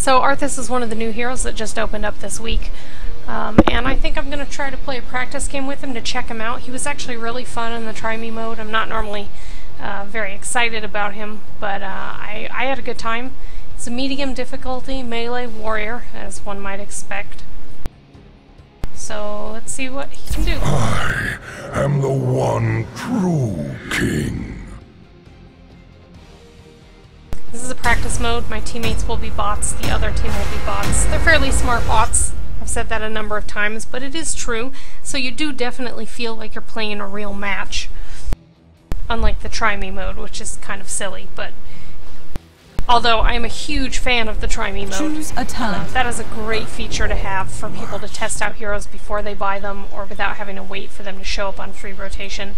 So Arthas is one of the new heroes that just opened up this week. And I think I'm going to try to play a practice game with him to check him out. He was actually really fun in the Try Me mode. I'm not normally very excited about him, but I had a good time. It's a medium difficulty melee warrior, as one might expect. So let's see what he can do. I am the one true king. This is a practice mode. My teammates will be bots, the other team will be bots. They're fairly smart bots. I've said that a number of times, but it is true. So you do definitely feel like you're playing a real match. Unlike the Try Me mode, which is kind of silly, but... Although I'm a huge fan of the Try Me mode. Choose a talent. That is a great feature to have for people to test out heroes before they buy them, or without having to wait for them to show up on free rotation.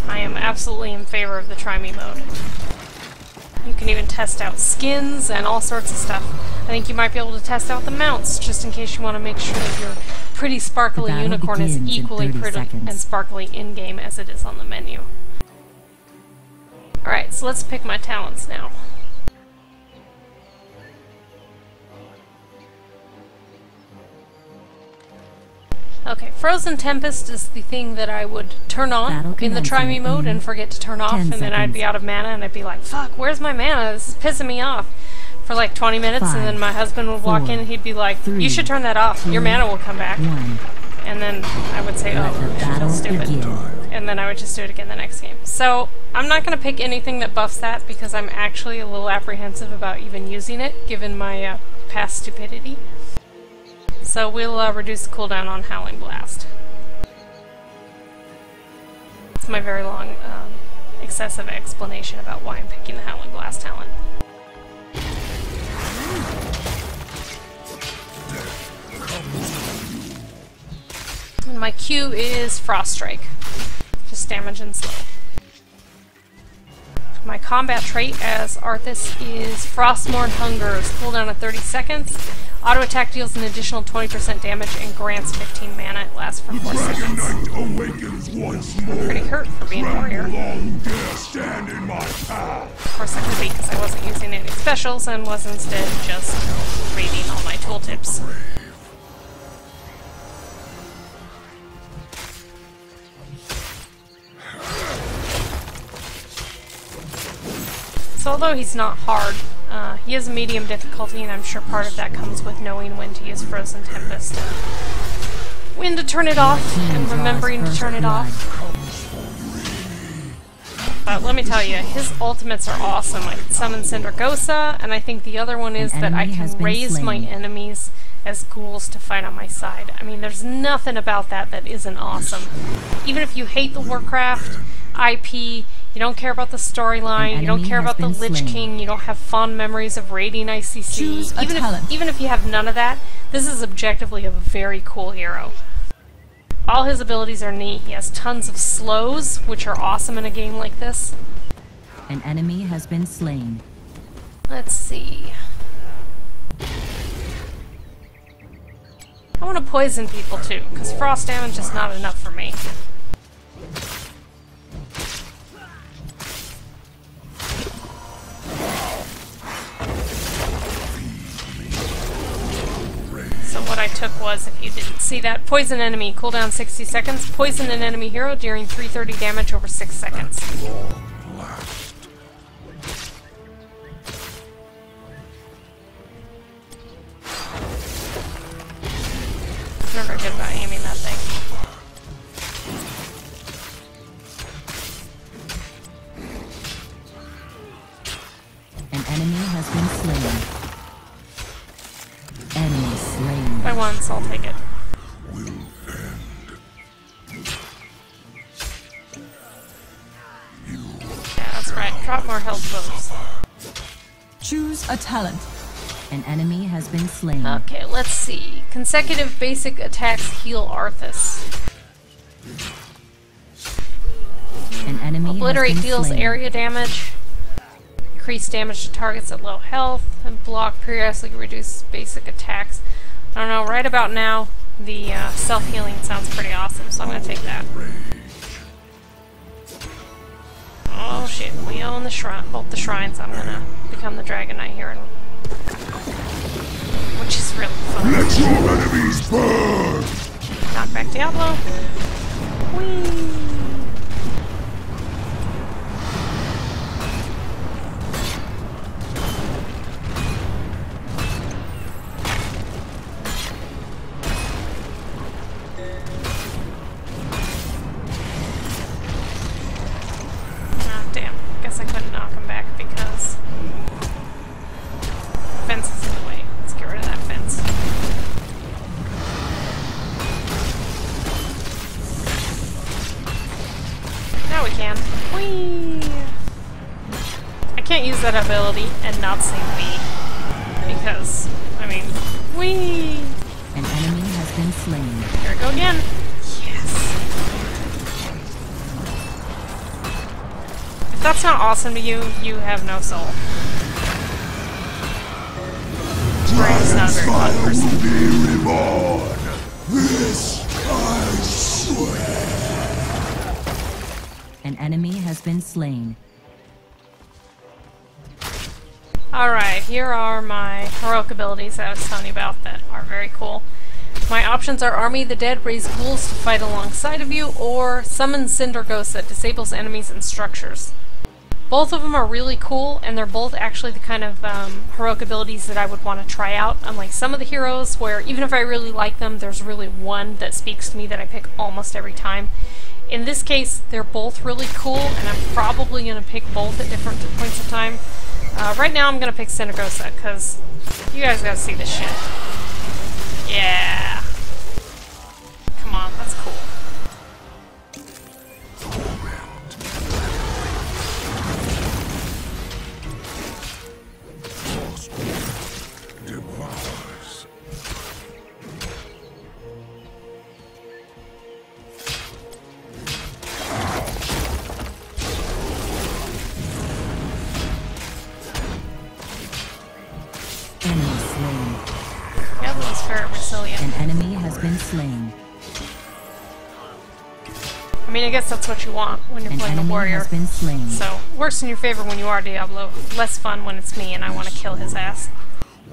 I am absolutely in favor of the Try Me mode. You can even test out skins and all sorts of stuff. I think you might be able to test out the mounts, just in case you want to make sure that your pretty sparkly unicorn is equally pretty and sparkly in-game as it is on the menu. Alright, so let's pick my talents now. Okay, Frozen Tempest is the thing that I would turn on in the Try Me mode and forget to turn off, and then I'd be out of mana and I'd be like, fuck, where's my mana? This is pissing me off. For like 20 minutes, and then my husband would walk in and he'd be like, you should turn that off, your mana will come back. And then I would say, oh, that's stupid. And then I would just do it again the next game. So, I'm not going to pick anything that buffs that, because I'm actually a little apprehensive about even using it, given my past stupidity. So we'll reduce the cooldown on Howling Blast. It's my very long, excessive explanation about why I'm picking the Howling Blast talent. And my Q is Frost Strike. Just damage and slow. My combat trait as Arthas is Frostmourne Hungers. Cooldown of 30 seconds. Auto attack deals an additional 20% damage and grants 15 mana. It lasts for 4 seconds. Pretty hurt for being a warrior. Of course I could be, because I wasn't using any specials and was instead just reading all my tooltips. So although he's not hard, he is a medium difficulty, and I'm sure part of that comes with knowing when to use Frozen Tempest. When to turn it off, and remembering to turn it off. But let me tell you, his ultimates are awesome. I can summon Syndragosa, and I think the other one is that I can raise my enemies as ghouls to fight on my side. I mean, there's nothing about that that isn't awesome. Even if you hate the Warcraft IP, you don't care about the storyline, you don't care about the Lich King, you don't have fond memories of raiding ICC, even if you have none of that, this is objectively a very cool hero. All his abilities are neat. He has tons of slows, which are awesome in a game like this. An enemy has been slain. Let's see. I want to poison people too, because frost damage is not enough for me. What I took was, if you didn't see that, poison enemy, cooldown 60 seconds, poison an enemy hero, dealing 330 damage over 6 seconds. Never very good about aiming that thing. An enemy has been slain. Enemy slain. By once, I'll take it. Yeah, that's right. Drop more health bows. Choose a talent. An enemy has been slain. Okay, let's see. Consecutive basic attacks heal Arthas. An enemy Obliterate has been deals slain. area damage. Increase damage to targets at low health, and block periodically reduce basic attacks. I don't know, right about now, the self-healing sounds pretty awesome, so I'm gonna take that. Oh shit, we own the shrine, both the shrines. I'm gonna become the Dragon Knight here in which is really fun. Let your enemies burn! Knock back Diablo. Whee! Oh, damn. Guess I couldn't knock him back because the fence is in the way. Let's get rid of that fence. Now we can. Whee! I can't use that ability and not say wee. Because, I mean, whee! An enemy has been slain. Here we go again. Yes! If that's not awesome to you, you have no soul. Brain's not a very fun person. Be reborn. This I swear. An enemy has been slain. Alright, here are my heroic abilities that I was telling you about that are very cool. My options are Army the Dead, raise ghouls to fight alongside of you, or Summon Cinder Ghost that disables enemies and structures. Both of them are really cool, and they're both actually the kind of heroic abilities that I would want to try out, unlike some of the heroes where even if I really like them, there's really one that speaks to me that I pick almost every time. In this case, they're both really cool, and I'm probably going to pick both at different points of time. Right now I'm going to pick Synagosa, because you guys got to see this shit. Yeah! Come on, that's cool. Devours. Enemy slain. Diablo's very resilient. An enemy has been slain. I mean, I guess that's what you want when you're An playing a enemy warrior. has been slain. So, works in your favor when you are Diablo. Less fun when it's me and I want to kill his ass.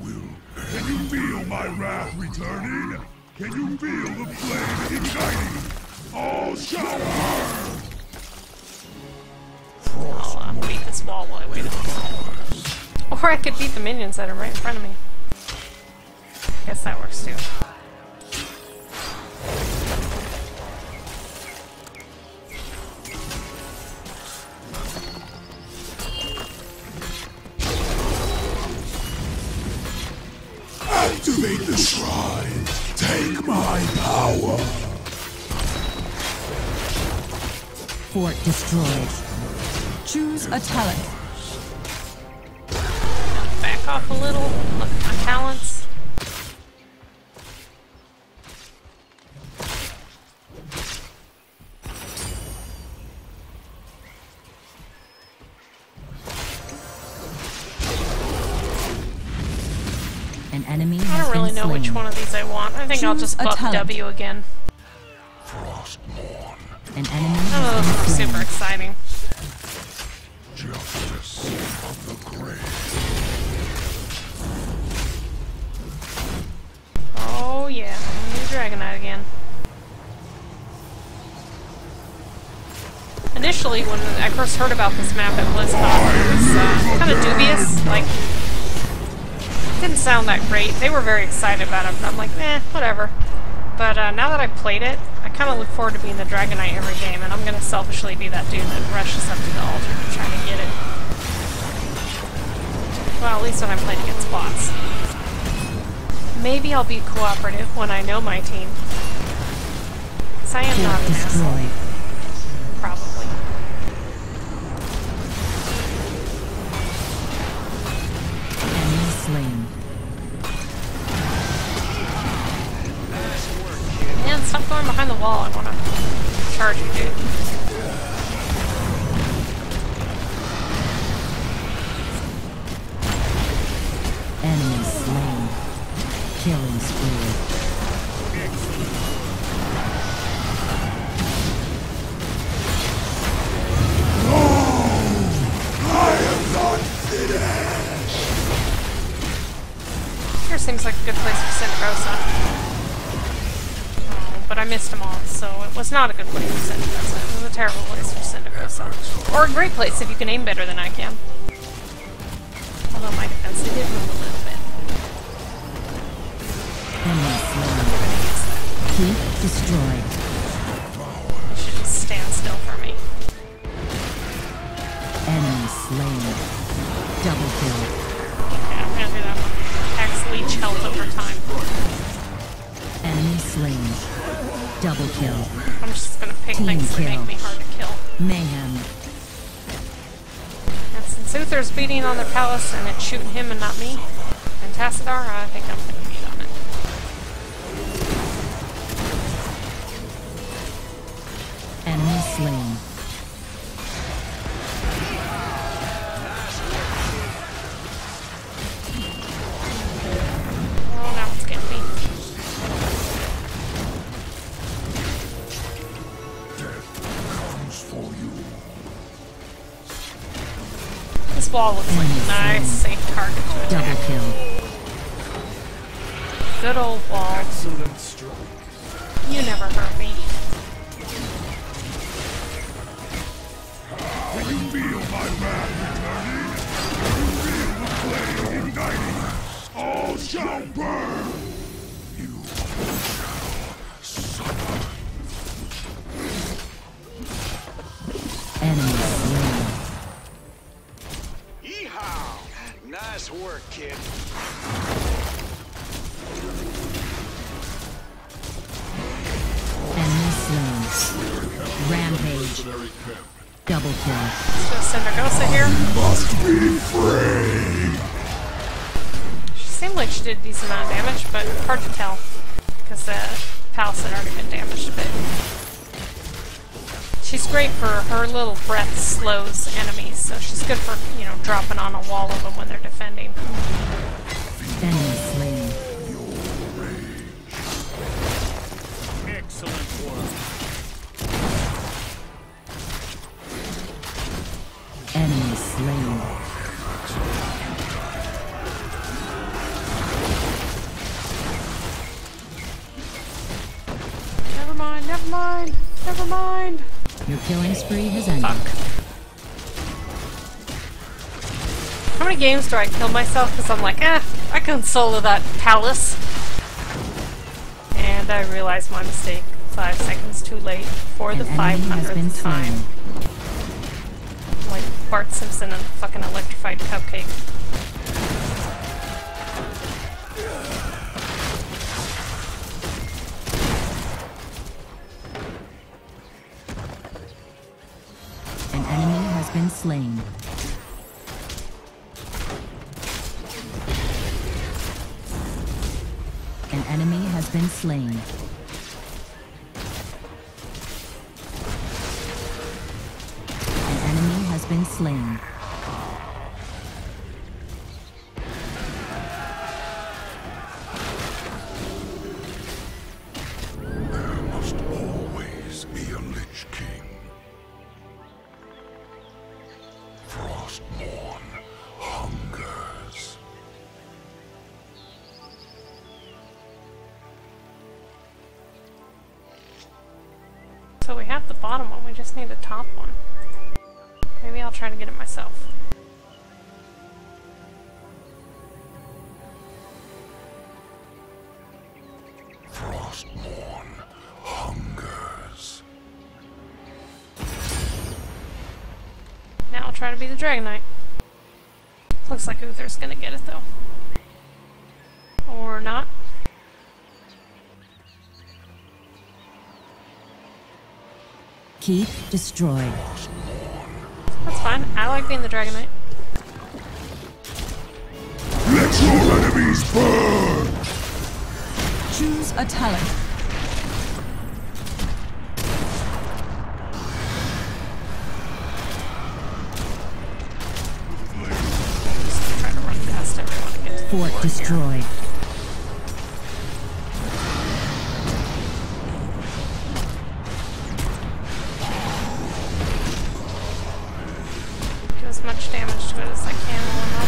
Can you feel my wrath returning? Can you feel the flame igniting? All shower! I'll beat this wall while I wait. Or I could beat the minions that are right in front of me. Guess that works too. Activate the shrine. Take my power. Fort destroyed. Choose a talent. Back off a little. Look at my talents. An enemy I has don't really been know slain. which one of these I want. I think I'll Choose just a buff talent. W again. Frostmourne. An enemy Oh, has been slain. super exciting. Justice of the grave. Oh yeah, I'm gonna do Dragonite again. Initially, when I first heard about this map at BlizzCon, I was kind of dubious. Like, it didn't sound that great. They were very excited about it, but I'm like, eh, whatever. But now that I've played it, I kind of look forward to being the Dragonite every game, and I'm going to selfishly be that dude that rushes up to the altar to try to get it. Well, at least when I'm playing against bots. Maybe I'll be cooperative when I know my team. Because I am not Fort an asshole. destroyed. Probably. Enemy slain. Man, stop going behind the wall. I want to charge you, dude. Enemy slain. Killing spree. seems like a good place for Cinderosa. Oh, but I missed them all, so it was not a good place for Cinderosa. It was a terrible place for Cinderosa. Or a great place if you can aim better than I can. Although my defense, they did move a little bit. Keep destroyed. You should just stand still for me. Enemy slain. Double kill. Okay, I'm gonna do that one. Attacks leech health over time. Enemy slain. Double kill. I'm just gonna pick things that make me hard to kill. Mayhem. And since Uther's beating on their palace and it's shooting him and not me, and Tassadar, I think I'm gonna beat on it. Enemy slain. Oh, now it's getting me. Comes for you. This wall looks like a nice, safe target to attack. Double kill. Good old wall. Excellent strike. You never hurt me. Can you feel my wrath returning? Can you feel the flame igniting? All shall burn! You shall suffer. Enemy slain. Yeehaw! Nice work, kid. Enemy slain. Rampage. Double kill. Let's go Cinderosa here. Must be free! She seemed like she did a decent amount of damage, but hard to tell. Because the palace had already been damaged a bit. She's great for her little breath slows enemies, so she's good for, you know, dropping on a wall of them when they're defending. Enemy slain. Excellent work. Enemy slain. Never mind, never mind, never mind. Your killing spree has ended. Fuck. How many games do I kill myself because I'm like, I can solo that palace. And I realize my mistake 5 seconds too late for the An enemy has been 500th time. slain. Like Bart Simpson and fucking electrified cupcake. An enemy has been slain. An enemy has been slain. An enemy has been slain. There must always be a Lich King. Frostborn hungers. So we have the bottom one, we just need the top one. Maybe I'll try to get it myself. Frostborn hungers. Now I'll try to be the Dragon Knight. Looks like Uther's gonna get it though. Or not. Keep destroyed. That's fine. I like being the Dragon Knight. Let your enemies burn! Choose a talent. Just try to run past everyone and get to the Fort floor destroyed. here. Do as much damage to it as I can while I'm up.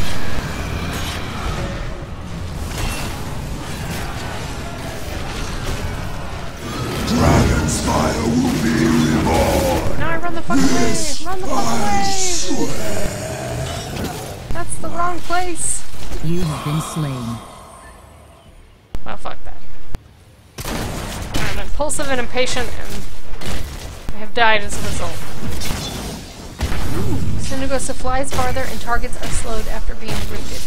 the wrong place. You have been slain. Well, fuck that. I'm impulsive and impatient, and I have died as a result. Synagosa flies farther, and targets are slowed after being rooted.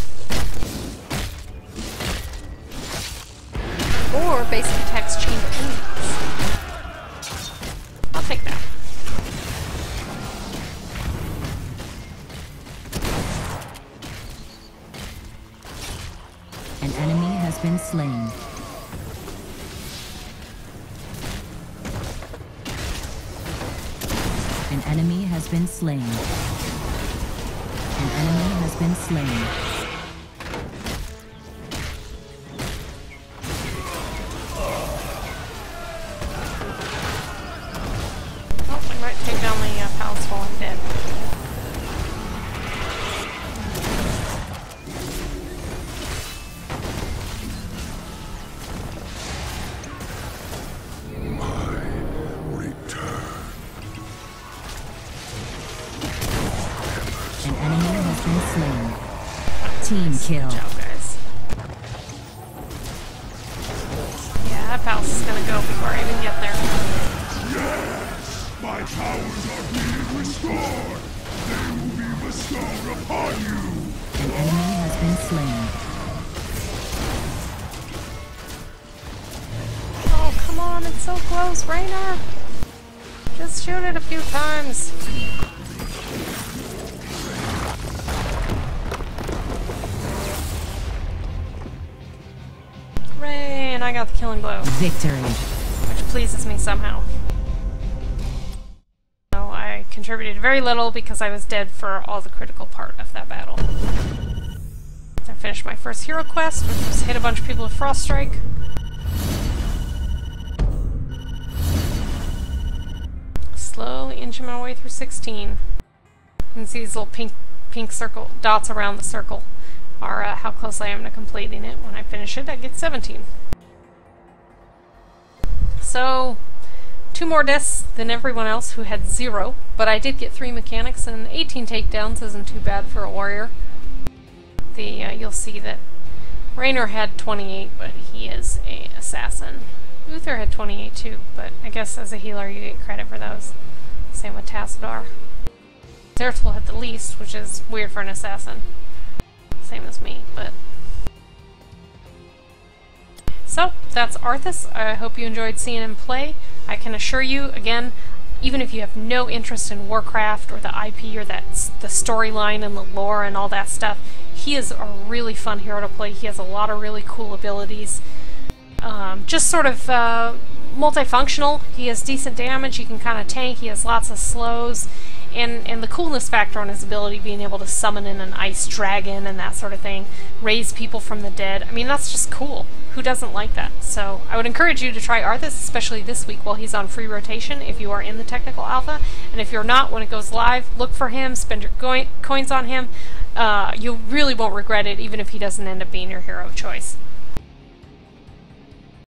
Or basic attacks chain enemies. I'll take that. An enemy has been slain. An enemy has been slain. An enemy has been slain. Oh, we might take down the palace while I'm dead. An enemy has been slain. Team kill. Good job, guys. Yeah, that palace is gonna go before I even get there. Yes! My powers are being restored! They will be bestowed upon you! An enemy has been slain. Oh, come on, it's so close, Raynor! Just shoot it a few times. Hooray, and I got the killing blow. Victory. Which pleases me somehow. So I contributed very little because I was dead for all the critical part of that battle. I finished my first hero quest, which was hit a bunch of people with Frost Strike. Slowly inching my way through 16. You can see these little pink circle dots around the circle are how close I am to completing it. When I finish it, I get 17. So, 2 more deaths than everyone else who had 0, but I did get 3 mechanics, and 18 takedowns isn't too bad for a warrior. You'll see that Raynor had 28, but he is an assassin. Uther had 28 too, but I guess as a healer you get credit for those. Same with Tassadar. Zeratul had the least, which is weird for an assassin. Same as me, but... So, that's Arthas. I hope you enjoyed seeing him play. I can assure you, again, even if you have no interest in Warcraft or the IP or the storyline and the lore and all that stuff, he is a really fun hero to play. He has a lot of really cool abilities. Just sort of multifunctional. He has decent damage, he can kind of tank, he has lots of slows, and the coolness factor on his ability, being able to summon in an ice dragon and that sort of thing, raise people from the dead. I mean, that's just cool. Who doesn't like that? So I would encourage you to try Arthas, especially this week while he's on free rotation if you are in the technical alpha, and if you're not, when it goes live, look for him, spend your coins on him. You really won't regret it, even if he doesn't end up being your hero of choice.